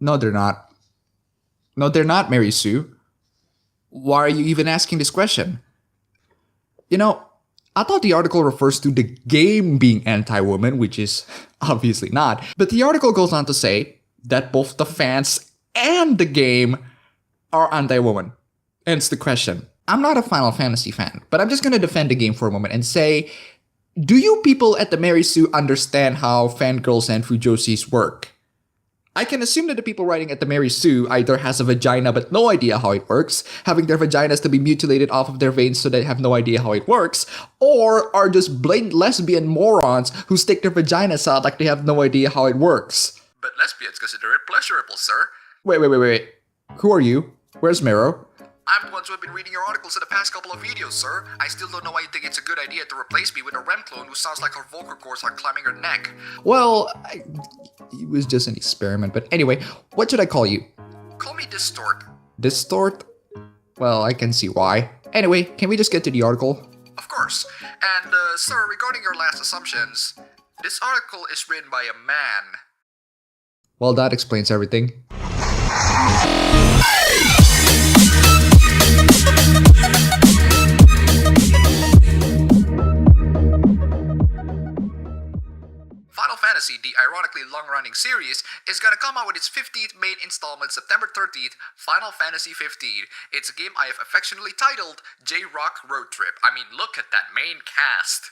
No, they're not. No, they're not, Mary Sue. Why are you even asking this question? You know, I thought the article refers to the game being anti-woman, which is obviously not. But the article goes on to say that both the fans and the game are anti-woman. Hence the question. I'm not a Final Fantasy fan, but I'm just going to defend the game for a moment and say, do you people at the Mary Sue understand how fangirls and fujoshis work? I can assume that the people writing at the Mary Sue either has a vagina but no idea how it works, having their vaginas to be mutilated off of their veins so they have no idea how it works, or are just blatant lesbian morons who stick their vaginas out like they have no idea how it works. But lesbians consider it pleasurable, sir. Wait. Who are you? Where's Mero? I'm the ones who have been reading your articles in the past couple of videos, sir. I still don't know why you think it's a good idea to replace me with a REM clone who sounds like her vocal cords are climbing her neck. Well, it was just an experiment, but anyway, what should I call you? Call me Distort. Distort? Well, I can see why. Anyway, can we just get to the article? Of course. And, sir, regarding your last assumptions, this article is written by a man. Well, that explains everything. Final Fantasy, the ironically long-running series, is gonna come out with its 15th main installment September 13th, Final Fantasy 15. It's a game I have affectionately titled J-Rock Road Trip. I mean, look at that main cast.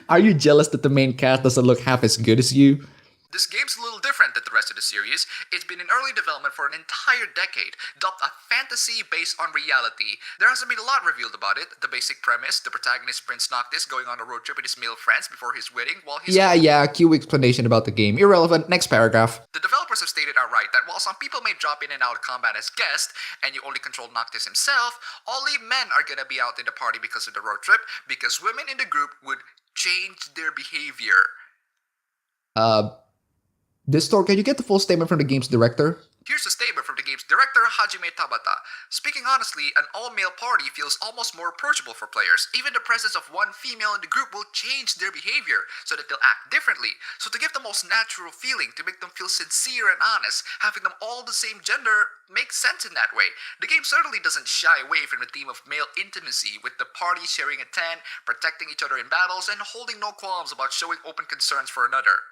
Are you jealous that the main cast doesn't look half as good as you? This game's a little different than the rest of the series. It's been in early development for an entire decade, dubbed a fantasy based on reality. There hasn't been a lot revealed about it. The basic premise, the protagonist Prince Noctis going on a road trip with his male friends before his wedding while he's... Yeah, cue explanation about the game. Irrelevant, next paragraph. The developers have stated outright that while some people may drop in and out of combat as guests, and you only control Noctis himself, only men are gonna be out in the party because of the road trip, because women in the group would change their behavior. Distort, can you get the full statement from the game's director? Here's a statement from the game's director, Hajime Tabata. Speaking honestly, an all-male party feels almost more approachable for players. Even the presence of one female in the group will change their behavior so that they'll act differently. So to give the most natural feeling, to make them feel sincere and honest, having them all the same gender makes sense in that way. The game certainly doesn't shy away from the theme of male intimacy, with the party sharing a tent, protecting each other in battles, and holding no qualms about showing open concerns for another.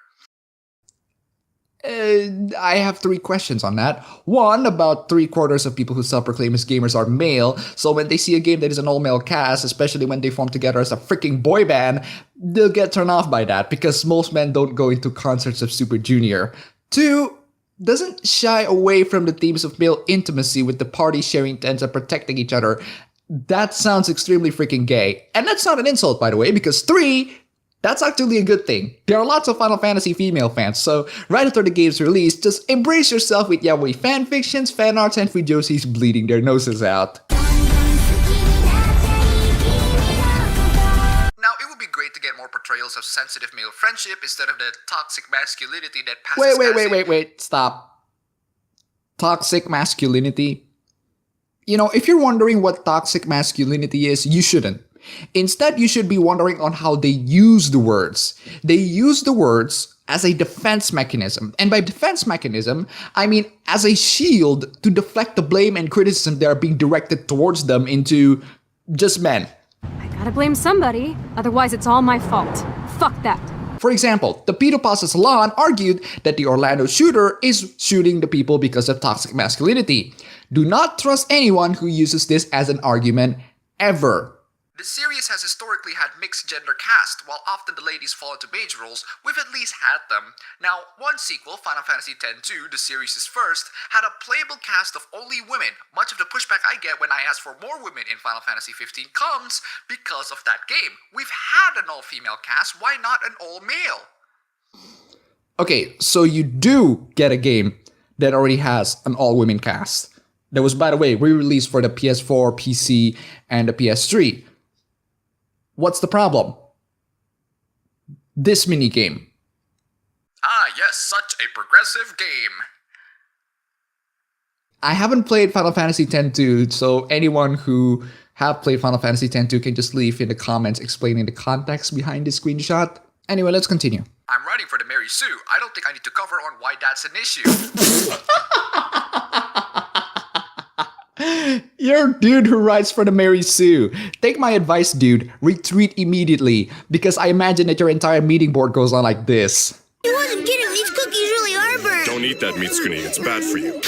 I have 3 questions on that. One, about 3/4 of people who self-proclaim as gamers are male, so when they see a game that is an all-male cast, especially when they form together as a freaking boy band, they'll get turned off by that, because most men don't go into concerts of Super Junior. 2, doesn't shy away from the themes of male intimacy with the party sharing tents and protecting each other. That sounds extremely freaking gay. And that's not an insult, by the way, because 3... that's actually a good thing. There are lots of Final Fantasy female fans, so right after the game's release, just embrace yourself with yaoi fanfictions, fanarts, and fujoshis bleeding their noses out. Now, it would be great to get more portrayals of sensitive male friendship instead of the toxic masculinity that passes. Wait, stop. Toxic masculinity? You know, if you're wondering what toxic masculinity is, you shouldn't. Instead, you should be wondering on how they use the words. They use the words as a defense mechanism. And by defense mechanism, I mean as a shield to deflect the blame and criticism that are being directed towards them into just men. I gotta blame somebody, otherwise it's all my fault. Fuck that. For example, the Pedopasta Salon argued that the Orlando shooter is shooting the people because of toxic masculinity. Do not trust anyone who uses this as an argument, ever. The series has historically had mixed gender cast. While often the ladies fall into major roles, we've at least had them. Now, one sequel, Final Fantasy X-2, the series' first, had a playable cast of only women. Much of the pushback I get when I ask for more women in Final Fantasy 15 comes because of that game. We've had an all-female cast, why not an all-male? Okay, so you do get a game that already has an all-women cast. That was, by the way, re-released for the PS4, PC, and the PS3. What's the problem? This minigame. Ah, yes, such a progressive game. I haven't played Final Fantasy X-2, so anyone who have played Final Fantasy X-2 can just leave in the comments explaining the context behind this screenshot. Anyway, let's continue. I'm writing for the Mary Sue. I don't think I need to cover on why that's an issue. You're a dude who writes for the Mary Sue. Take my advice, dude. Retweet immediately. Because I imagine that your entire meeting board goes on like this. He wasn't kidding. These cookies really are burnt. Don't eat that meat screening. It's bad for you.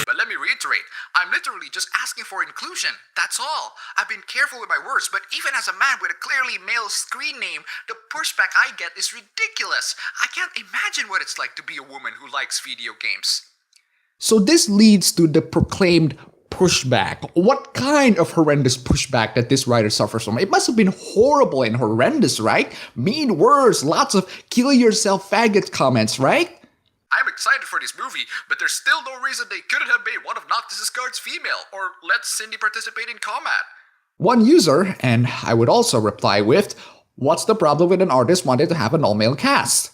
But let me reiterate, I'm literally just asking for inclusion. That's all. I've been careful with my words, but even as a man with a clearly male screen name, the pushback I get is ridiculous. I can't imagine what it's like to be a woman who likes video games. So this leads to the proclaimed pushback. What kind of horrendous pushback that this writer suffers from? It must have been horrible and horrendous, right? Mean words, lots of kill yourself faggot comments, right? I'm excited for this movie, but there's still no reason they couldn't have made one of Noctis's guards female, or let Cindy participate in combat. One user, and I would also reply with, what's the problem with an artist wanting to have an all-male cast?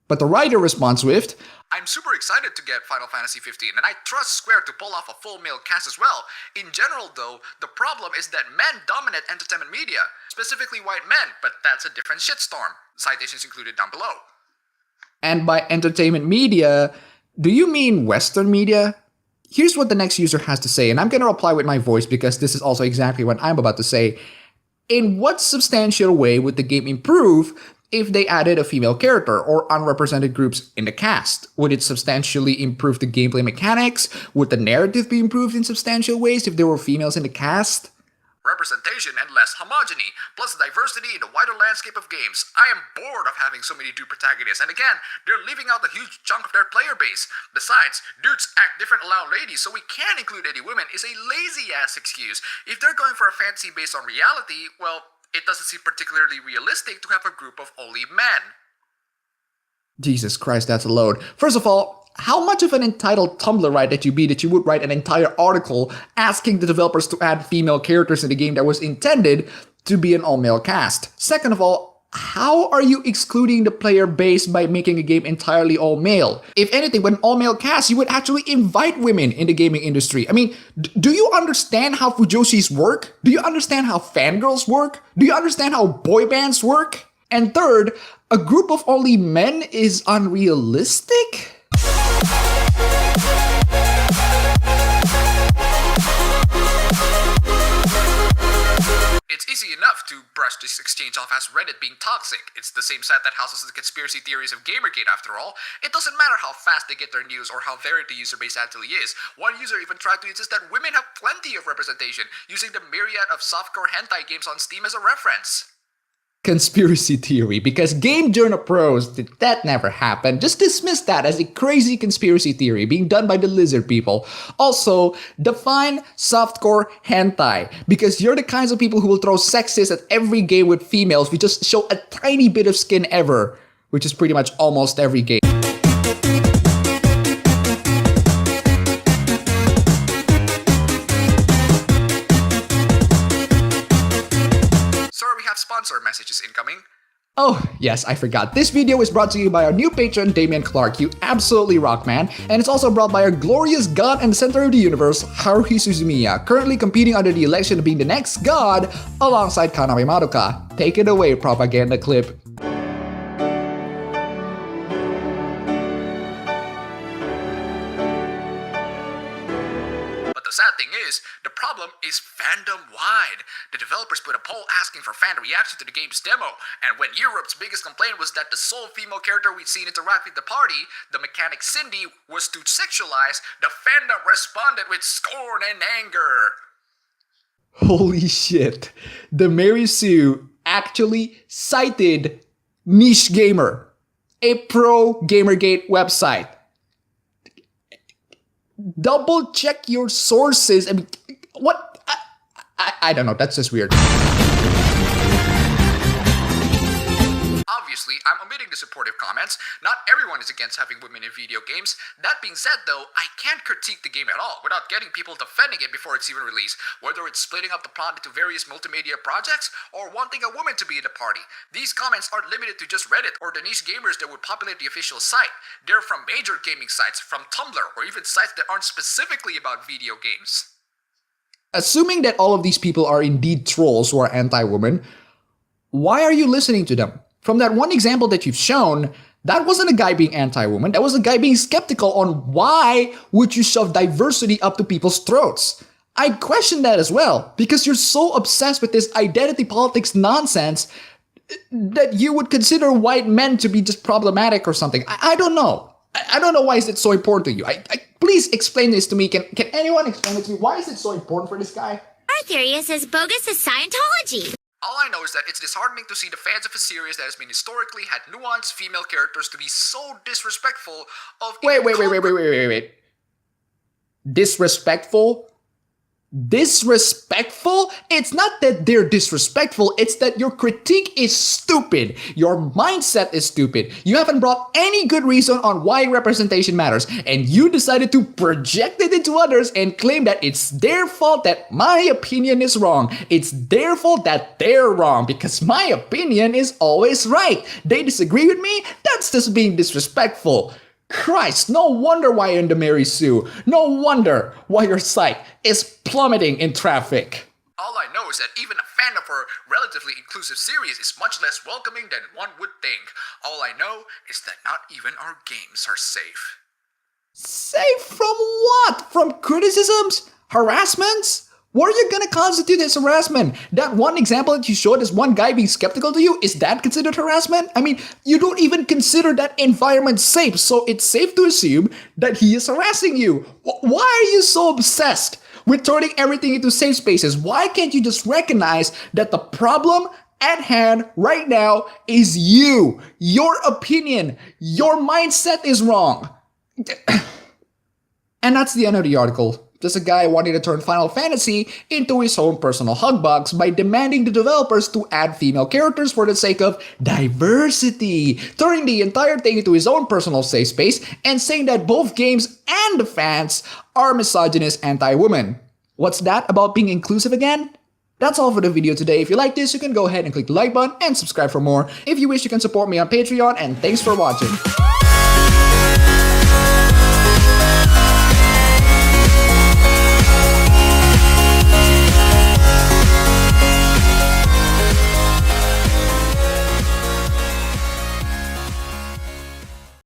But the writer responds with, I'm super excited to get Final Fantasy 15, and I trust Square to pull off a full male cast as well. In general, though, the problem is that men dominate entertainment media, specifically white men, but that's a different shitstorm. Citations included down below. and by entertainment media, do you mean Western media? Here's what the next user has to say, and I'm going to reply with my voice because this is also exactly what I'm about to say. In what substantial way would the game improve if they added a female character or unrepresented groups in the cast? Would it substantially improve the gameplay mechanics? Would the narrative be improved in substantial ways if there were females in the cast? Representation and less homogeny, plus diversity in the wider landscape of games. I am bored of having so many dude protagonists, and again, they're leaving out a huge chunk of their player base. Besides, dudes act different around ladies, so we can't include any women is a lazy-ass excuse. If they're going for a fantasy based on reality, well, it doesn't seem particularly realistic to have a group of only men. Jesus Christ, that's a load. First of all, how much of an entitled Tumblr right that you would write an entire article asking the developers to add female characters in the game that was intended to be an all-male cast? Second of all, how are you excluding the player base by making a game entirely all-male? If anything, with an all-male cast, you would actually invite women in the gaming industry. I mean, do you understand how fujoshis work? Do you understand how fangirls work? Do you understand how boy bands work? And third, a group of only men is unrealistic? It's easy enough to brush this exchange off as Reddit being toxic. It's the same site that houses the conspiracy theories of GamerGate after all. It doesn't matter how fast they get their news or how varied the user base actually is. One user even tried to insist that women have plenty of representation, using the myriad of softcore hentai games on Steam as a reference. Conspiracy theory, because Game Journal Pros did that never happen. Just dismiss that as a crazy conspiracy theory being done by the lizard people. Also, define softcore hentai, because you're the kinds of people who will throw sexist at every game with females if you just show a tiny bit of skin ever, which is pretty much almost every game. Sponsor messages incoming. Oh, yes, I forgot. This video is brought to you by our new patron, Damian Clark. You absolutely rock, man. And it's also brought by our glorious god and center of the universe, Haruhi Suzumiya, currently competing under the election of being the next god alongside Kaname Madoka. Take it away, propaganda clip. The sad thing is, the problem is fandom-wide. The developers put a poll asking for fan reaction to the game's demo, and when Europe's biggest complaint was that the sole female character we'd seen interact with the party, the mechanic Cindy, was too sexualized, the fandom responded with scorn and anger. Holy shit. The Mary Sue actually cited Niche Gamer, a pro GamerGate website. Double check your sources. I mean, what? I don't know. That's just weird. Obviously, I'm omitting the supportive comments. Not everyone is against having women in video games. That being said, though, I can't critique the game at all without getting people defending it before it's even released, whether it's splitting up the plot into various multimedia projects or wanting a woman to be in the party. These comments aren't limited to just Reddit or the niche gamers that would populate the official site. They're from major gaming sites, from Tumblr, or even sites that aren't specifically about video games. Assuming that all of these people are indeed trolls who are anti-woman, why are you listening to them? From that one example that you've shown, that wasn't a guy being anti-woman. That was a guy being skeptical on why would you shove diversity up to people's throats. I question that as well, because you're so obsessed with this identity politics nonsense that you would consider white men to be just problematic or something. I don't know. I don't know why is it so important to you. Please explain this to me. Can anyone explain it to me? Why is it so important for this guy? Our theory is as bogus as Scientology. All I know is that it's disheartening to see the fans of a series that has been historically had nuanced female characters to be so disrespectful of... Wait. Disrespectful? Disrespectful? It's not that they're disrespectful, it's that your critique is stupid. Your mindset is stupid. You haven't brought any good reason on why representation matters, and you decided to project it into others and claim that it's their fault that my opinion is wrong. It's their fault that they're wrong because my opinion is always right. They disagree with me? That's just being disrespectful. Christ, no wonder why you're into Mary Sue. No wonder why your site is plummeting in traffic. All I know is that even a fandom for a relatively inclusive series is much less welcoming than one would think. All I know is that not even our games are safe. Safe from what? From criticisms? Harassments? What are you gonna constitute as harassment? That one example that you showed is one guy being skeptical to you, is that considered harassment? I mean, you don't even consider that environment safe, so it's safe to assume that he is harassing you. Why are you so obsessed with turning everything into safe spaces? Why can't you just recognize that the problem at hand right now is you? Your opinion, your mindset is wrong. And that's the end of the article. Just a guy wanting to turn Final Fantasy into his own personal hug box by demanding the developers to add female characters for the sake of diversity, turning the entire thing into his own personal safe space and saying that both games and the fans are misogynist anti-women. What's that about being inclusive again? That's all for the video today. If you like this, you can go ahead and click the like button and subscribe for more. If you wish, you can support me on Patreon, and thanks for watching.